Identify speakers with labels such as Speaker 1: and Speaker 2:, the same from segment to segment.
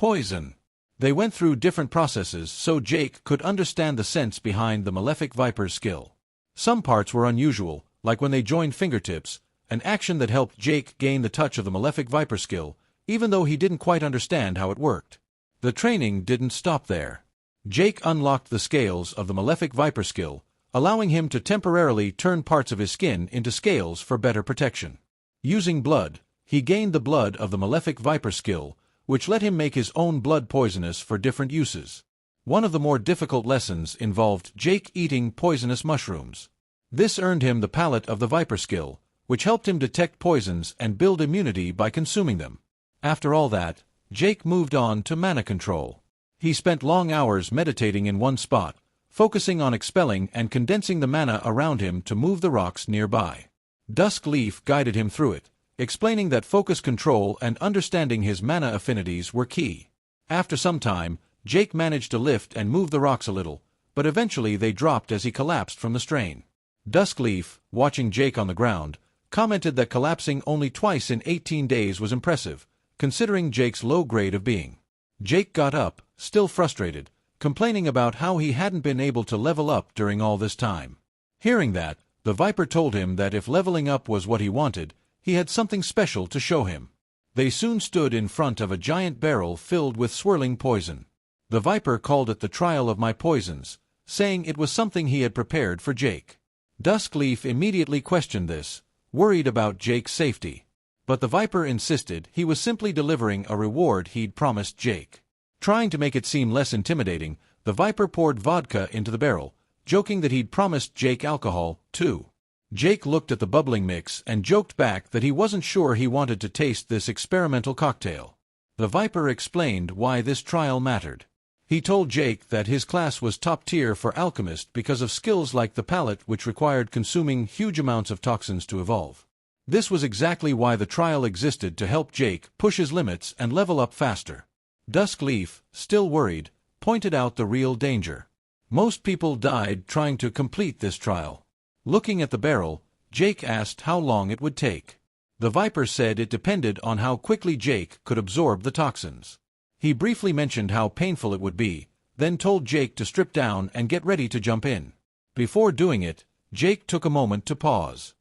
Speaker 1: Poison. They went through different processes so Jake could understand the sense behind the malefic viper's skill. Some parts were unusual, like when they joined fingertips, an action that helped Jake gain the touch of the malefic viper skill, even though he didn't quite understand how it worked. The training didn't stop there. Jake unlocked the scales of the malefic viper skill, allowing him to temporarily turn parts of his skin into scales for better protection. Using blood, he gained the blood of the malefic viper skill, which let him make his own blood poisonous for different uses. One of the more difficult lessons involved Jake eating poisonous mushrooms. This earned him the palate of the viper skill, which helped him detect poisons and build immunity by consuming them. After all that, Jake moved on to mana control. He spent long hours meditating in one spot, focusing on expelling and condensing the mana around him to move the rocks nearby. Dusk Leaf guided him through it, explaining that focus control and understanding his mana affinities were key. After some time, Jake managed to lift and move the rocks a little, but eventually they dropped as he collapsed from the strain. Dusk Leaf, watching Jake on the ground, commented that collapsing only twice in 18 days was impressive, considering Jake's low grade of being. Jake got up, still frustrated, complaining about how he hadn't been able to level up during all this time. Hearing that, the Viper told him that if leveling up was what he wanted, he had something special to show him. They soon stood in front of a giant barrel filled with swirling poison. The Viper called it the trial of my poisons, saying it was something he had prepared for Jake. Dusk Leaf immediately questioned this, worried about Jake's safety. But the Viper insisted he was simply delivering a reward he'd promised Jake. Trying to make it seem less intimidating, the Viper poured vodka into the barrel, joking that he'd promised Jake alcohol, too. Jake looked at the bubbling mix and joked back that he wasn't sure he wanted to taste this experimental cocktail. The Viper explained why this trial mattered. He told Jake that his class was top tier for alchemist because of skills like the palate, which required consuming huge amounts of toxins to evolve. This was exactly why the trial existed, to help Jake push his limits and level up faster. Dusk Leaf, still worried, pointed out the real danger. Most people died trying to complete this trial. Looking at the barrel, Jake asked how long it would take. The Viper said it depended on how quickly Jake could absorb the toxins. He briefly mentioned how painful it would be, then told Jake to strip down and get ready to jump in. Before doing it, Jake took a moment to pause.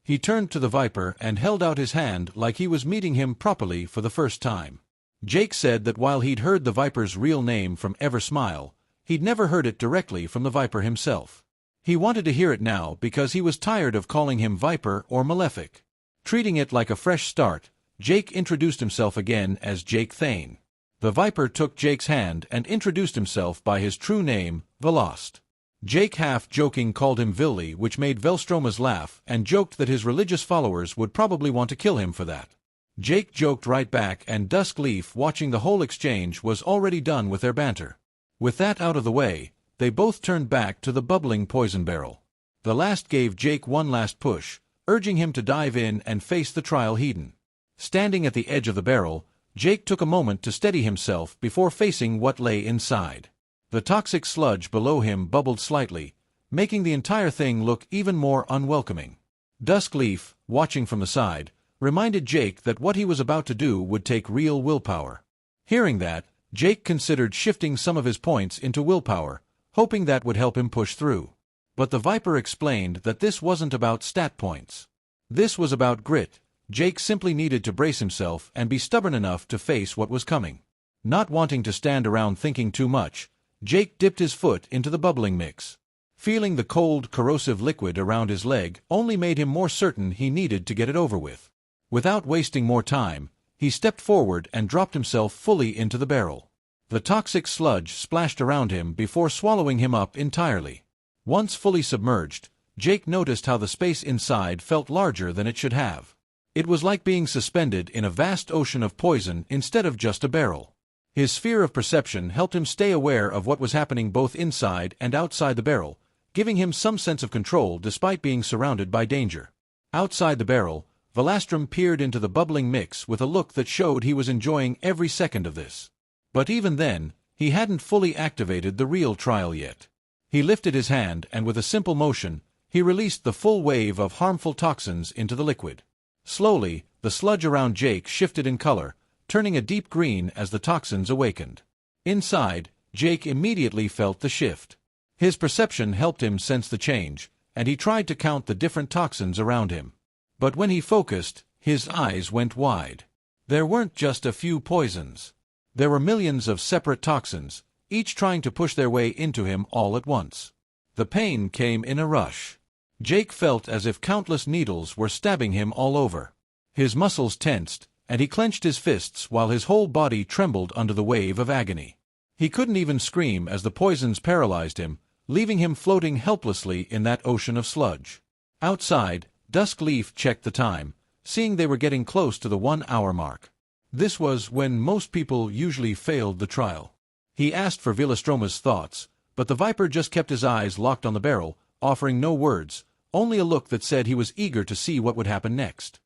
Speaker 1: He turned to the Viper and held out his hand like he was meeting him properly for the first time. Jake said that while he'd heard the Viper's real name from Ever Smile, he'd never heard it directly from the Viper himself. He wanted to hear it now because he was tired of calling him Viper or Malefic. Treating it like a fresh start, Jake introduced himself again as Jake Thane. The Viper took Jake's hand and introduced himself by his true name, Velost. Jake half-joking called him Villi, which made Velstromas laugh, and joked that his religious followers would probably want to kill him for that. Jake joked right back, and Dusk Leaf, watching the whole exchange, was already done with their banter. With that out of the way, they both turned back to the bubbling poison barrel. The last gave Jake one last push, urging him to dive in and face the trial heathen. Standing at the edge of the barrel, Jake took a moment to steady himself before facing what lay inside. The toxic sludge below him bubbled slightly, making the entire thing look even more unwelcoming. Dusk Leaf, watching from the side, reminded Jake that what he was about to do would take real willpower. Hearing that, Jake considered shifting some of his points into willpower, hoping that would help him push through. But the Viper explained that this wasn't about stat points. This was about grit. Jake simply needed to brace himself and be stubborn enough to face what was coming. Not wanting to stand around thinking too much, Jake dipped his foot into the bubbling mix. Feeling the cold, corrosive liquid around his leg only made him more certain he needed to get it over with. Without wasting more time, he stepped forward and dropped himself fully into the barrel. The toxic sludge splashed around him before swallowing him up entirely. Once fully submerged, Jake noticed how the space inside felt larger than it should have. It was like being suspended in a vast ocean of poison instead of just a barrel. His sphere of perception helped him stay aware of what was happening both inside and outside the barrel, giving him some sense of control despite being surrounded by danger. Outside the barrel, Velastrum peered into the bubbling mix with a look that showed he was enjoying every second of this. But even then, he hadn't fully activated the real trial yet. He lifted his hand and with a simple motion, he released the full wave of harmful toxins into the liquid. Slowly, the sludge around Jake shifted in color, turning a deep green as the toxins awakened. Inside, Jake immediately felt the shift. His perception helped him sense the change, and he tried to count the different toxins around him. But when he focused, his eyes went wide. There weren't just a few poisons. There were millions of separate toxins, each trying to push their way into him all at once. The pain came in a rush. Jake felt as if countless needles were stabbing him all over. His muscles tensed, and he clenched his fists while his whole body trembled under the wave of agony. He couldn't even scream as the poisons paralyzed him, leaving him floating helplessly in that ocean of sludge. Outside, Duskleaf checked the time, seeing they were getting close to the 1-hour mark. This was when most people usually failed the trial. He asked for Villastroma's thoughts, but the Viper just kept his eyes locked on the barrel, offering no words, only a look that said he was eager to see what would happen next.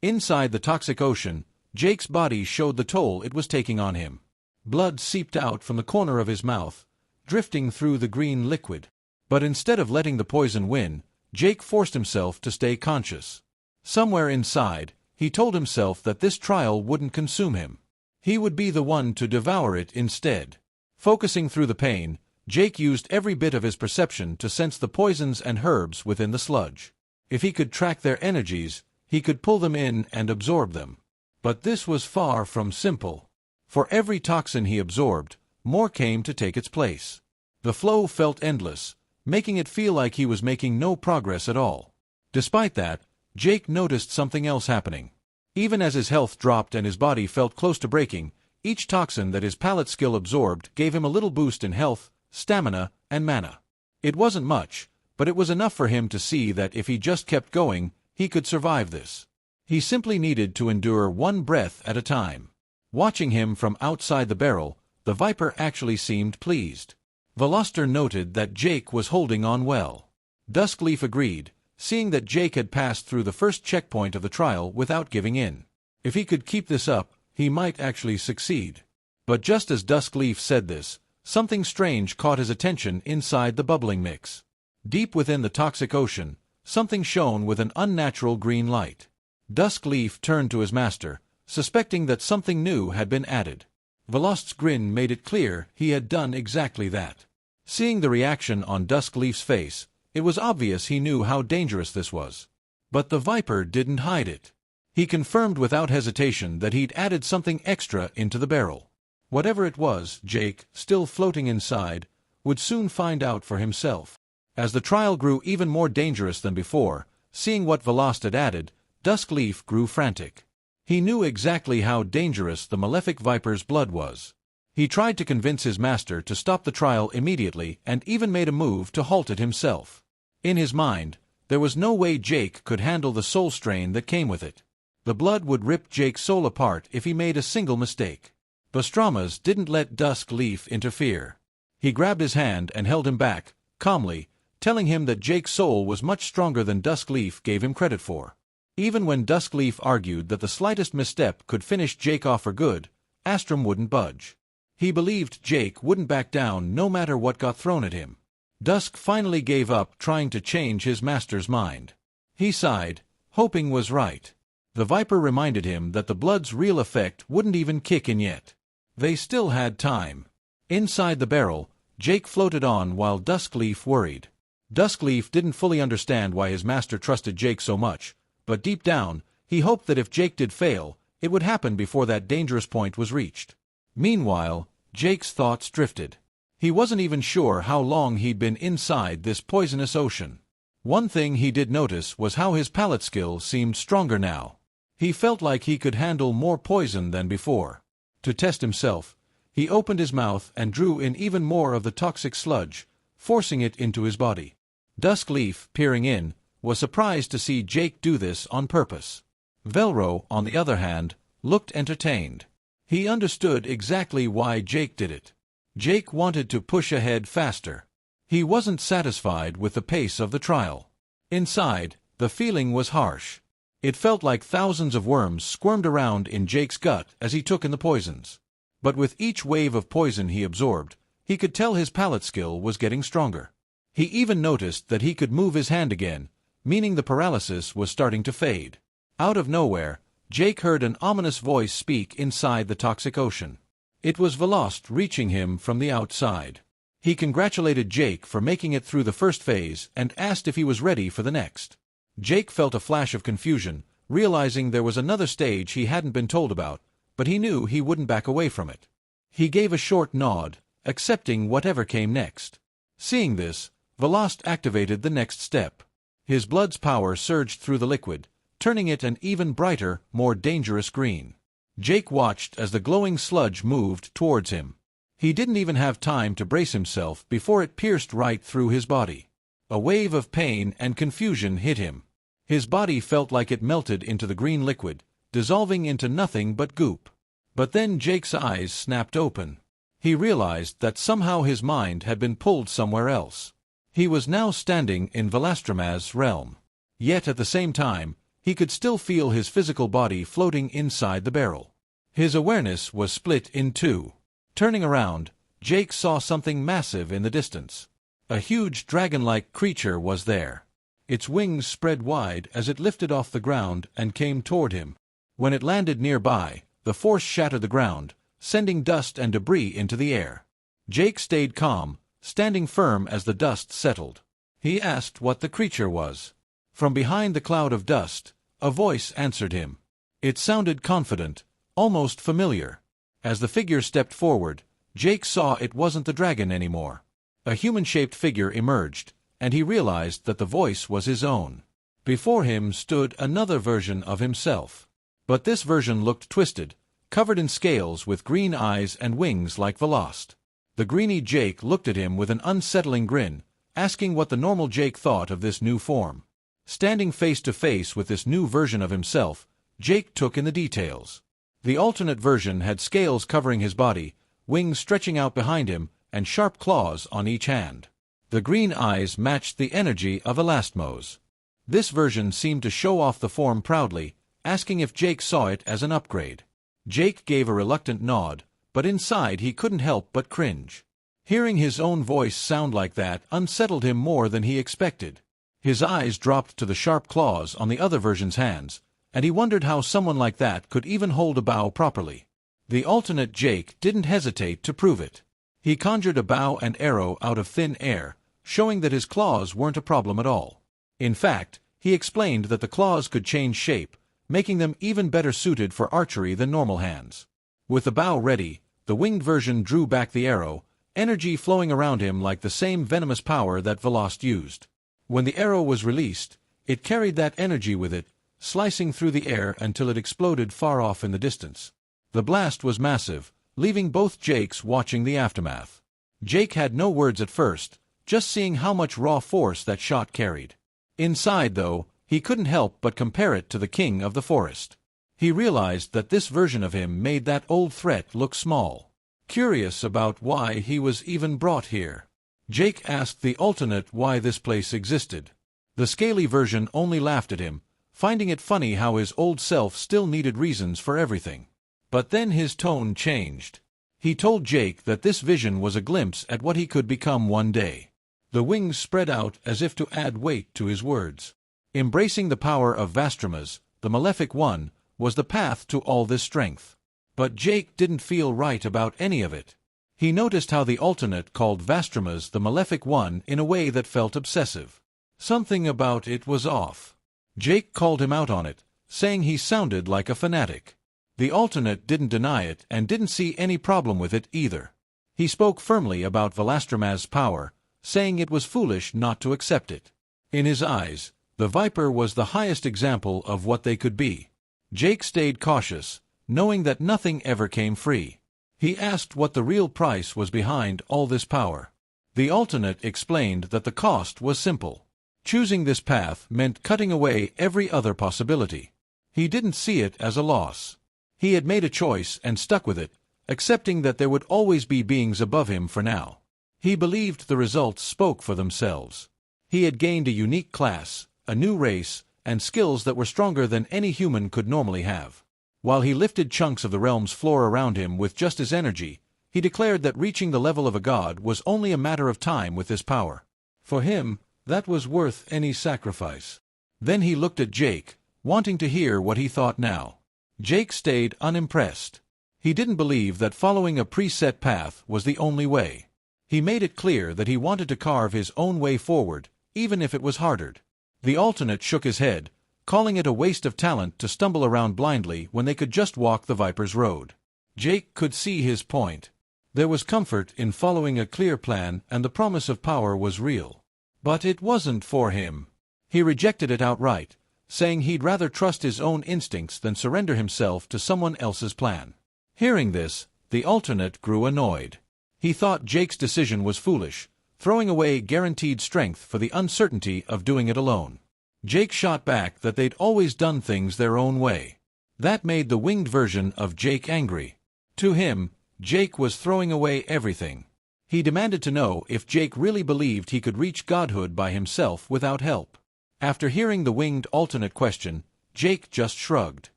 Speaker 1: Inside the toxic ocean, Jake's body showed the toll it was taking on him. Blood seeped out from the corner of his mouth, drifting through the green liquid. But instead of letting the poison win, Jake forced himself to stay conscious. Somewhere inside, he told himself that this trial wouldn't consume him. He would be the one to devour it instead. Focusing through the pain, Jake used every bit of his perception to sense the poisons and herbs within the sludge. If he could track their energies, he could pull them in and absorb them. But this was far from simple. For every toxin he absorbed, more came to take its place. The flow felt endless, making it feel like he was making no progress at all. Despite that, Jake noticed something else happening. Even as his health dropped and his body felt close to breaking, each toxin that his palate skill absorbed gave him a little boost in health, stamina, and mana. It wasn't much, but it was enough for him to see that if he just kept going, he could survive this. He simply needed to endure one breath at a time. Watching him from outside the barrel, the Viper actually seemed pleased. Veloster noted that Jake was holding on well. Duskleaf agreed, seeing that Jake had passed through the first checkpoint of the trial without giving in. If he could keep this up, he might actually succeed. But just as Duskleaf said this, something strange caught his attention inside the bubbling mix. Deep within the toxic ocean, something shone with an unnatural green light. Duskleaf turned to his master, suspecting that something new had been added. Velost's grin made it clear he had done exactly that. Seeing the reaction on Duskleaf's face, it was obvious he knew how dangerous this was. But the Viper didn't hide it. He confirmed without hesitation that he'd added something extra into the barrel. Whatever it was, Jake, still floating inside, would soon find out for himself. As the trial grew even more dangerous than before, seeing what Velost had added, Duskleaf grew frantic. He knew exactly how dangerous the malefic Viper's blood was. He tried to convince his master to stop the trial immediately and even made a move to halt it himself. In his mind, there was no way Jake could handle the soul strain that came with it. The blood would rip Jake's soul apart if he made a single mistake. Bastramas didn't let Duskleaf interfere. He grabbed his hand and held him back, calmly, telling him that Jake's soul was much stronger than Duskleaf gave him credit for. Even when Duskleaf argued that the slightest misstep could finish Jake off for good, Astrum wouldn't budge. He believed Jake wouldn't back down no matter what got thrown at him. Dusk finally gave up trying to change his master's mind. He sighed, hoping was right. The Viper reminded him that the blood's real effect wouldn't even kick in yet. They still had time. Inside the barrel, Jake floated on while Duskleaf worried. Duskleaf didn't fully understand why his master trusted Jake so much, but deep down, he hoped that if Jake did fail, it would happen before that dangerous point was reached. Meanwhile, Jake's thoughts drifted. He wasn't even sure how long he'd been inside this poisonous ocean. One thing he did notice was how his palate skill seemed stronger now. He felt like he could handle more poison than before. To test himself, he opened his mouth and drew in even more of the toxic sludge, forcing it into his body. Duskleaf, peering in, was surprised to see Jake do this on purpose. Velro, on the other hand, looked entertained. He understood exactly why Jake did it. Jake wanted to push ahead faster. He wasn't satisfied with the pace of the trial. Inside, the feeling was harsh. It felt like thousands of worms squirmed around in Jake's gut as he took in the poisons. But with each wave of poison he absorbed, he could tell his palate skill was getting stronger. He even noticed that he could move his hand again, meaning the paralysis was starting to fade. Out of nowhere, Jake heard an ominous voice speak inside the toxic ocean. It was Deadliest reaching him from the outside. He congratulated Jake for making it through the first phase and asked if he was ready for the next. Jake felt a flash of confusion, realizing there was another stage he hadn't been told about, but he knew he wouldn't back away from it. He gave a short nod, accepting whatever came next. Seeing this, Deadliest activated the next step. His blood's power surged through the liquid, turning it an even brighter, more dangerous green. Jake watched as the glowing sludge moved towards him. He didn't even have time to brace himself before it pierced right through his body. A wave of pain and confusion hit him. His body felt like it melted into the green liquid, dissolving into nothing but goop. But then Jake's eyes snapped open. He realized that somehow his mind had been pulled somewhere else. He was now standing in Deadliest's realm. Yet at the same time, he could still feel his physical body floating inside the barrel. His awareness was split in two. Turning around, Jake saw something massive in the distance. A huge dragon-like creature was there. Its wings spread wide as it lifted off the ground and came toward him. When it landed nearby, the force shattered the ground, sending dust and debris into the air. Jake stayed calm, standing firm as the dust settled. He asked what the creature was. From behind the cloud of dust, a voice answered him. It sounded confident, almost familiar. As the figure stepped forward, Jake saw it wasn't the dragon anymore. A human-shaped figure emerged, and he realized that the voice was his own. Before him stood another version of himself. But this version looked twisted, covered in scales with green eyes and wings like Deadliest. The greeny Jake looked at him with an unsettling grin, asking what the normal Jake thought of this new form. Standing face to face with this new version of himself, Jake took in the details. The alternate version had scales covering his body, wings stretching out behind him, and sharp claws on each hand. The green eyes matched the energy of Deadliest. This version seemed to show off the form proudly, asking if Jake saw it as an upgrade. Jake gave a reluctant nod, but inside he couldn't help but cringe. Hearing his own voice sound like that unsettled him more than he expected. His eyes dropped to the sharp claws on the other version's hands, and he wondered how someone like that could even hold a bow properly. The alternate Jake didn't hesitate to prove it. He conjured a bow and arrow out of thin air, showing that his claws weren't a problem at all. In fact, he explained that the claws could change shape, making them even better suited for archery than normal hands. With the bow ready, the winged version drew back the arrow, energy flowing around him like the same venomous power that Deadliest used. When the arrow was released, it carried that energy with it, slicing through the air until it exploded far off in the distance. The blast was massive, leaving both Jakes watching the aftermath. Jake had no words at first, just seeing how much raw force that shot carried. Inside, though, he couldn't help but compare it to the king of the forest. He realized that this version of him made that old threat look small. Curious about why he was even brought here, Jake asked the alternate why this place existed. The scaly version only laughed at him, finding it funny how his old self still needed reasons for everything. But then his tone changed. He told Jake that this vision was a glimpse at what he could become one day. The wings spread out as if to add weight to his words. Embracing the power of Vastramas, the malefic one, was the path to all this strength. But Jake didn't feel right about any of it. He noticed how the alternate called Vastramas the malefic one in a way that felt obsessive. Something about it was off. Jake called him out on it, saying he sounded like a fanatic. The alternate didn't deny it and didn't see any problem with it either. He spoke firmly about Deadliest's power, saying it was foolish not to accept it. In his eyes, the Viper was the highest example of what they could be. Jake stayed cautious, knowing that nothing ever came free. He asked what the real price was behind all this power. The alternate explained that the cost was simple. Choosing this path meant cutting away every other possibility. He didn't see it as a loss. He had made a choice and stuck with it, accepting that there would always be beings above him for now. He believed the results spoke for themselves. He had gained a unique class, a new race, and skills that were stronger than any human could normally have. While he lifted chunks of the realm's floor around him with just his energy, he declared that reaching the level of a god was only a matter of time with his power. For him, that was worth any sacrifice. Then he looked at Jake, wanting to hear what he thought now. Jake stayed unimpressed. He didn't believe that following a preset path was the only way. He made it clear that he wanted to carve his own way forward, even if it was hardered. The alternate shook his head, calling it a waste of talent to stumble around blindly when they could just walk the Viper's road. Jake could see his point. There was comfort in following a clear plan, and the promise of power was real. But it wasn't for him. He rejected it outright, saying he'd rather trust his own instincts than surrender himself to someone else's plan. Hearing this, the alternate grew annoyed. He thought Jake's decision was foolish, throwing away guaranteed strength for the uncertainty of doing it alone. Jake shot back that they'd always done things their own way. That made the winged version of Jake angry. To him, Jake was throwing away everything. He demanded to know if Jake really believed he could reach godhood by himself without help. After hearing the winged alternate question, Jake just shrugged.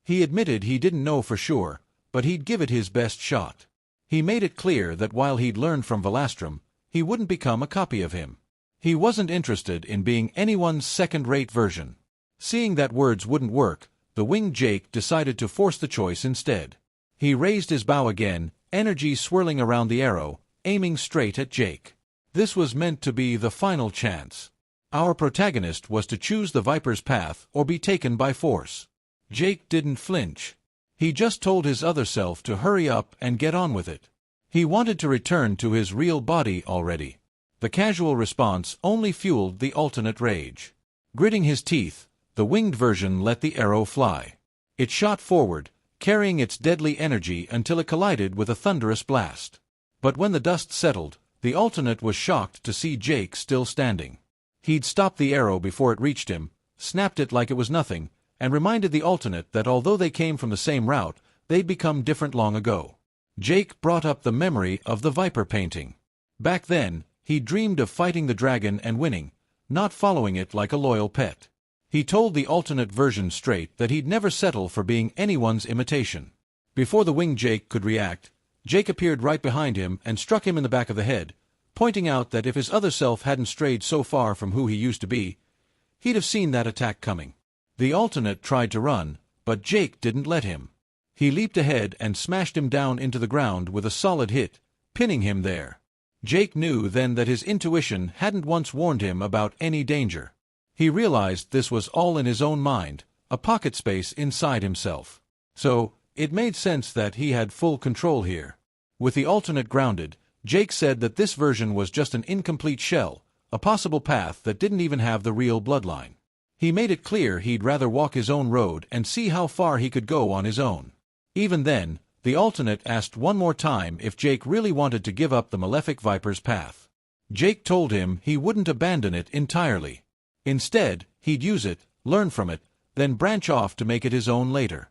Speaker 1: He admitted he didn't know for sure, but he'd give it his best shot. He made it clear that while he'd learned from Velastrom, he wouldn't become a copy of him. He wasn't interested in being anyone's second-rate version. Seeing that words wouldn't work, the winged Jake decided to force the choice instead. He raised his bow again, energy swirling around the arrow, aiming straight at Jake. This was meant to be the final chance. Our protagonist was to choose the Viper's path or be taken by force. Jake didn't flinch. He just told his other self to hurry up and get on with it. He wanted to return to his real body already. The casual response only fueled the alternate rage. Gritting his teeth, the winged version let the arrow fly. It shot forward, carrying its deadly energy until it collided with a thunderous blast. But when the dust settled, the alternate was shocked to see Jake still standing. He'd stopped the arrow before it reached him, snapped it like it was nothing, and reminded the alternate that although they came from the same route, they'd become different long ago. Jake brought up the memory of the Viper painting. Back then, he dreamed of fighting the dragon and winning, not following it like a loyal pet. He told the alternate version straight that he'd never settle for being anyone's imitation. Before the winged Jake could react, Jake appeared right behind him and struck him in the back of the head, pointing out that if his other self hadn't strayed so far from who he used to be, he'd have seen that attack coming. The alternate tried to run, but Jake didn't let him. He leaped ahead and smashed him down into the ground with a solid hit, pinning him there. Jake knew then that his intuition hadn't once warned him about any danger. He realized this was all in his own mind, a pocket space inside himself. So, it made sense that he had full control here. With the alternate grounded, Jake said that this version was just an incomplete shell, a possible path that didn't even have the real bloodline. He made it clear he'd rather walk his own road and see how far he could go on his own. Even then, the alternate asked one more time if Jake really wanted to give up the malefic Viper's path. Jake told him he wouldn't abandon it entirely. Instead, he'd use it, learn from it, then branch off to make it his own later.